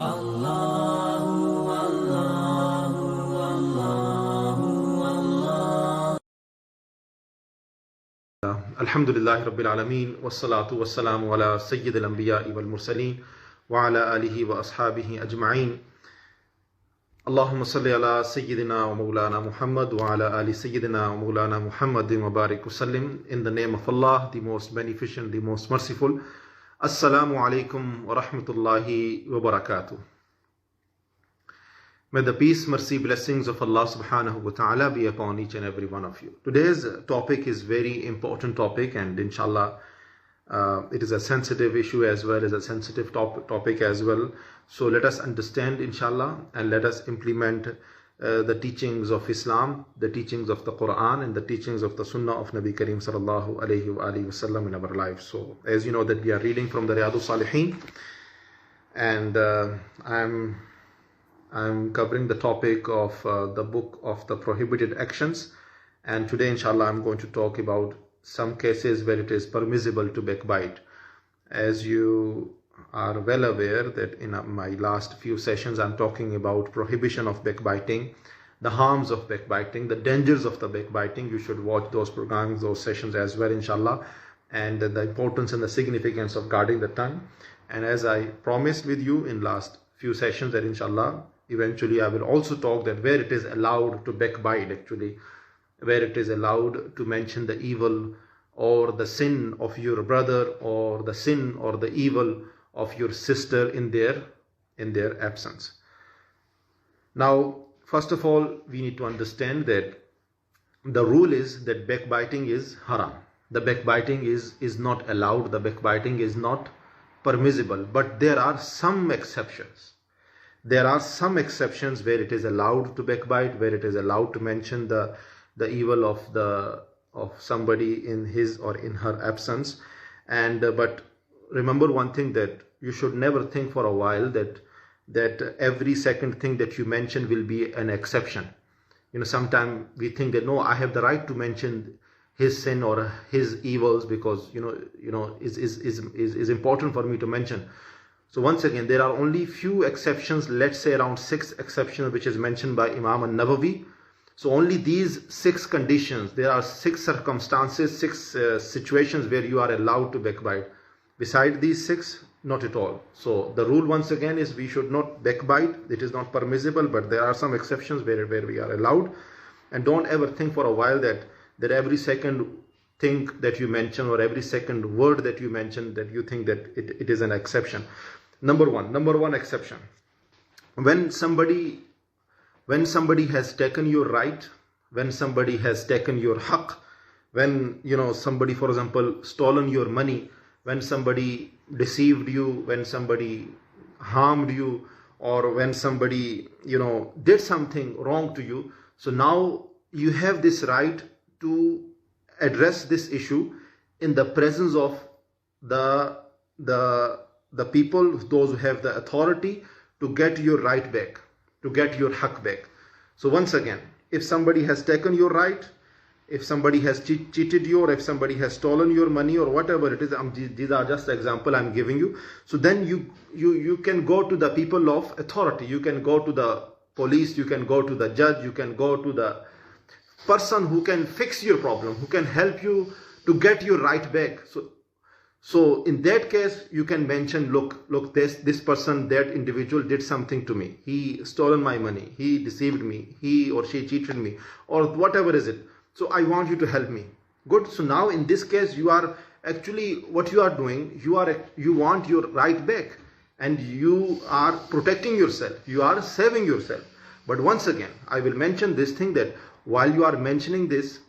Alhamdulillahi Rabbil Alameen, wassalatu wassalamu ala Sayyid al-Anbiya wal Mursaleen, wa ala alihi wa ashabihi ajma'een. Allahumma salli ala Sayyidina wa Maulana Muhammad wa ala ali Sayyidina wa Maulana Muhammadin wa barik wasallim. In the name of Allah, the most beneficent, the most merciful. Assalamu alaikum wa rahmatullahi wa barakatuh. May the peace, mercy, blessings of Allah subhanahu wa ta'ala be upon each and every one of you. Today's topic is very important topic, and inshallah it is a sensitive issue as well as a sensitive topic as well. So let us understand inshallah, and let us implement the teachings of Islam, the teachings of the Quran, and the teachings of the Sunnah of Nabi Kareem sallallahu alayhi wa sallam in our lives. So as you know that we are reading from the Riyaadh Saaliheen, and I'm covering the topic of the book of the prohibited actions, and today inshallah I'm going to talk about some cases where it is permissible to backbite. As you are well aware that in my last few sessions I'm talking about prohibition of backbiting, the harms of backbiting, the dangers of the backbiting. You should watch those programs, those sessions as well inshallah, and the importance and the significance of guarding the tongue. And as I promised with you in last few sessions that inshallah eventually I will also talk that where it is allowed to backbite, actually where it is allowed to mention the evil or the sin of your brother or the sin or the evil of your sister in their absence. Now first of all we need to understand that the rule is that backbiting is haram. The backbiting is not allowed, the backbiting is not permissible, but there are some exceptions. There are some exceptions where it is allowed to backbite, where it is allowed to mention the evil of somebody in his or in her absence. And but remember one thing, that you should never think for a while that every second thing that you mention will be an exception. You know, sometimes we think that no, I have the right to mention his sin or his evils because is important for me to mention. So once again, there are only few exceptions, let's say around 6 exceptions, which is mentioned by Imam al-Nawawi. So only these 6 conditions, there are 6 circumstances, 6 situations where you are allowed to backbite. Beside these 6, not at all. So the rule once again is we should not backbite. It is not permissible, but there are some exceptions where we are allowed. And don't ever think for a while that every second thing that you mention or every second word that you mention that you think that it is an exception. Number one exception. When somebody has taken your right, when somebody has taken your haqq, when somebody, for example, stolen your money, when somebody deceived you, when somebody harmed you, or when somebody did something wrong to you, so now you have this right to address this issue in the presence of the people, those who have the authority to get your right back, to get your haqq back. So once again, if somebody has taken your right, if somebody has cheated you, or if somebody has stolen your money or whatever it is, these are just example I'm giving you. So then you can go to the people of authority, you can go to the police, you can go to the judge, you can go to the person who can fix your problem, who can help you to get your right back. So in that case, you can mention, look, this person, that individual did something to me. He stolen my money. He deceived me. He or she cheated me, or whatever is it. So I want you to help me. Good. So now in this case, you are actually, what you are doing, you want your right back, and you are protecting yourself. You are saving yourself. But once again, I will mention this thing, that while you are mentioning this,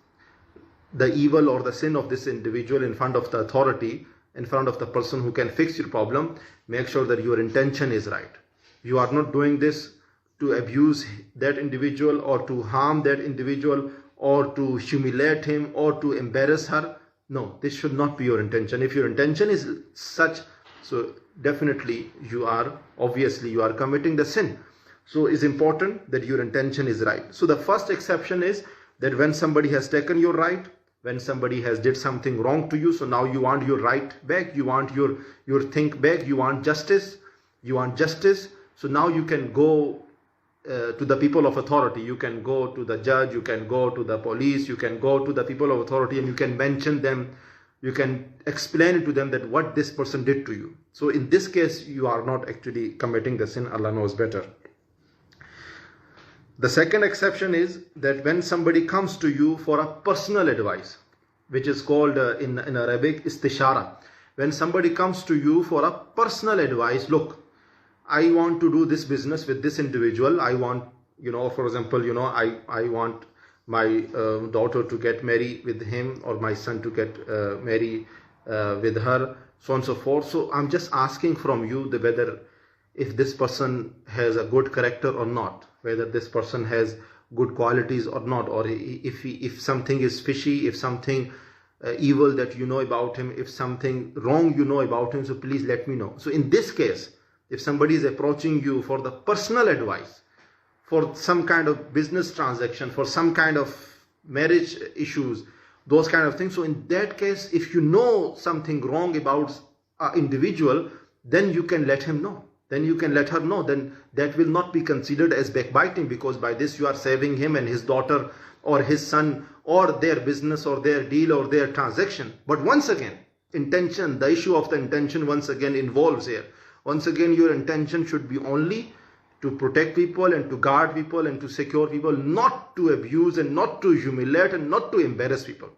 the evil or the sin of this individual in front of the authority, in front of the person who can fix your problem, make sure that your intention is right. You are not doing this to abuse that individual or to harm that individual or to humiliate him or to embarrass her. No, this should not be your intention. If your intention is such, so definitely you are committing the sin. So it's important that your intention is right. So the first exception is that when somebody has taken your right, when somebody has did something wrong to you, so now you want your right back, you want your thing back, you want justice, So now you can go to the people of authority, you can go to the judge, you can go to the police, you can go to the people of authority, and you can mention them, you can explain to them that what this person did to you. So in this case, you are not actually committing the sin. Allah knows better. The second exception is that when somebody comes to you for a personal advice, which is called in Arabic istishara. When somebody comes to you for a personal advice, look, I want to do this business with this individual. I want, for example, I want my daughter to get married with him, or my son to get married with her, so on and so forth. So I'm just asking from you whether if this person has a good character or not, whether this person has good qualities or not, or if something is fishy, if something evil that you know about him, if something wrong you know about him, so please let me know. So in this case, if somebody is approaching you for the personal advice, for some kind of business transaction, for some kind of marriage issues, those kind of things, so in that case, if you know something wrong about an individual, then you can let him know. Then you can let her know. Then that will not be considered as backbiting, because by this you are saving him and his daughter or his son or their business or their deal or their transaction. But once again, intention, the issue of the intention once again involves here. Once again, your intention should be only to protect people and to guard people and to secure people, not to abuse and not to humiliate and not to embarrass people.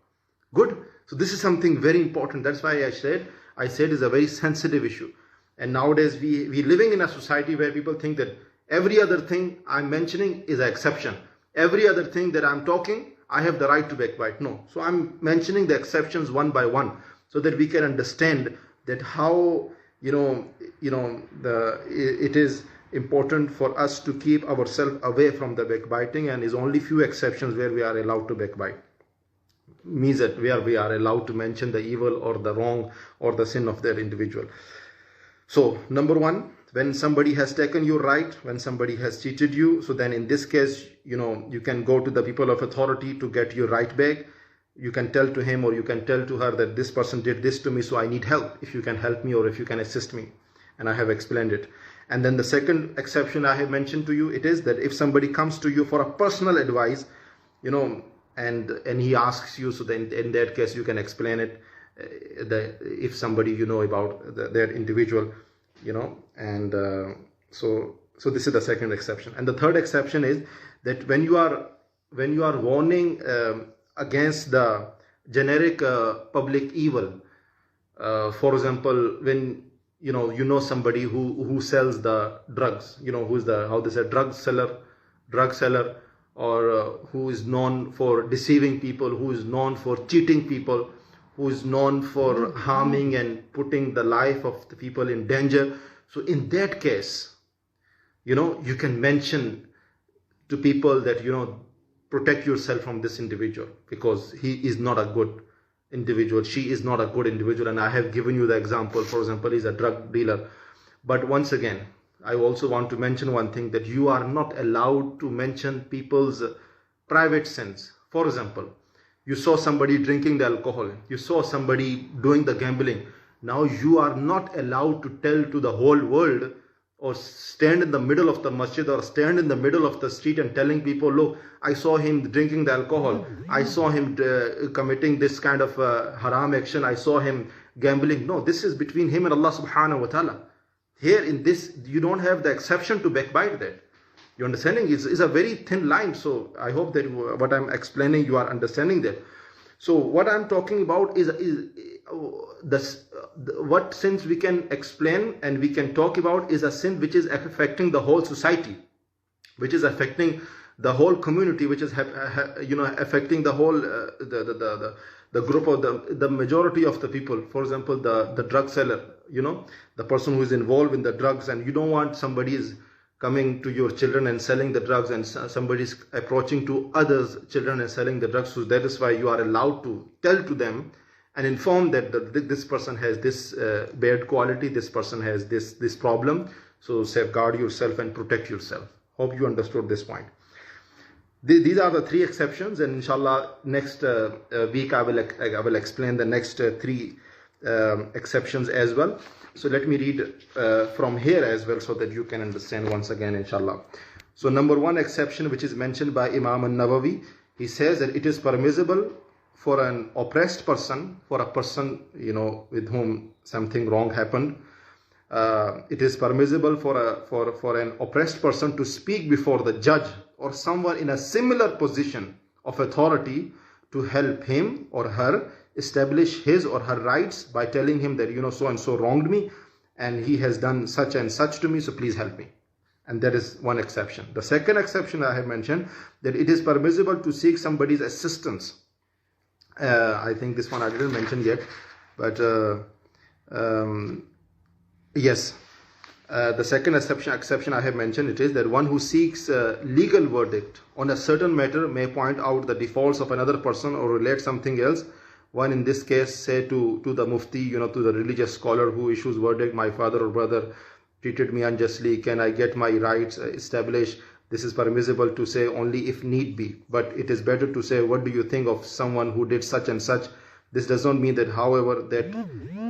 Good? So this is something very important. That's why I said it's a very sensitive issue. And nowadays we living in a society where people think that every other thing I'm mentioning is an exception. Every other thing that I'm talking, I have the right to backbite. No. So I'm mentioning the exceptions one by one, so that we can understand that how it is important for us to keep ourselves away from the backbiting, and is only few exceptions where we are allowed to backbite. Means that where we are allowed to mention the evil or the wrong or the sin of that individual. So number one, when somebody has taken your right, when somebody has cheated you, so then in this case, you can go to the people of authority to get your right back. You can tell to him or you can tell to her that this person did this to me, so I need help. If you can help me or if you can assist me. And I have explained it. And then the second exception I have mentioned to you, it is that if somebody comes to you for a personal advice, and he asks you, so then in that case you can explain it. If somebody about that individual, so this is the second exception. And the third exception is that when you are warning against the generic public evil, for example, when somebody who sells the drugs, who's the drug seller, or who is known for deceiving people, who is known for cheating people, who is known for harming and putting the life of the people in danger. So in that case, you can mention to people that, protect yourself from this individual, because he is not a good individual, she is not a good individual. And I have given you the example. For example, he's a drug dealer. But once again, I also want to mention one thing, that you are not allowed to mention people's private sins. For example, you saw somebody drinking the alcohol, you saw somebody doing the gambling. Now you are not allowed to tell to the whole world, or stand in the middle of the masjid or stand in the middle of the street and telling people, look, I saw him drinking the alcohol, I saw him committing this kind of haram action, I saw him gambling. No, this is between him and Allah subhanahu wa ta'ala. Here in this, you don't have the exception to backbite that. Your understanding is a very thin line. So I hope that what I'm explaining, you are understanding that. So what I'm talking about is what sins we can explain and we can talk about is a sin which is affecting the whole society, which is affecting the whole community, which is affecting the whole the group of the majority of the people. For example, the drug seller, the person who is involved in the drugs, and you don't want somebody is coming to your children and selling the drugs, and somebody is approaching to others' children and selling the drugs. So that is why you are allowed to tell to them and inform that this person has this bad quality, this person has this problem. So safeguard yourself and protect yourself. Hope you understood this point. These are the three exceptions, and inshallah next week I will explain the next three exceptions as well. So let me read from here as well so that you can understand once again, inshallah. So number one exception, which is mentioned by Imam al-Nawawi, he says that it is permissible for an oppressed person, for a person, with whom something wrong happened. It is permissible for an oppressed person to speak before the judge or someone in a similar position of authority to help him or her establish his or her rights by telling him that, so and so wronged me and he has done such and such to me, so please help me. And that is one exception. The second exception I have mentioned, that it is permissible to seek somebody's assistance. I think this one I didn't mention yet, but yes. The second exception I have mentioned, it is that one who seeks a legal verdict on a certain matter may point out the defaults of another person or relate something else. One in this case say to the mufti, to the religious scholar who issues verdict, my father or brother treated me unjustly, can I get my rights established? This is permissible to say only if need be, but it is better to say, what do you think of someone who did such and such? This does not mean that, however, that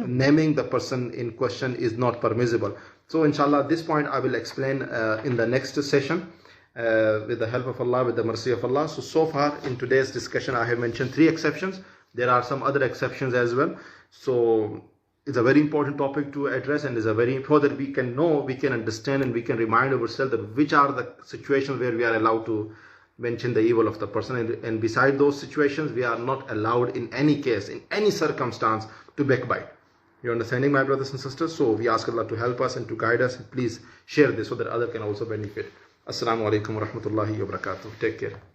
naming the person in question is not permissible. So inshallah, this point I will explain in the next session with the help of Allah, with the mercy of Allah. So far in today's discussion, I have mentioned 3 exceptions. There are some other exceptions as well. So it's a very important topic to address, and is a very important that we can know, we can understand, and we can remind ourselves that which are the situations where we are allowed to mention the evil of the person, and beside those situations we are not allowed in any case, in any circumstance, to backbite. You're understanding, my brothers and sisters? So we ask Allah to help us and to guide us. Please share this so that others can also benefit. Assalamu alaikum wa rahmatullahi wa barakatuh. Take care.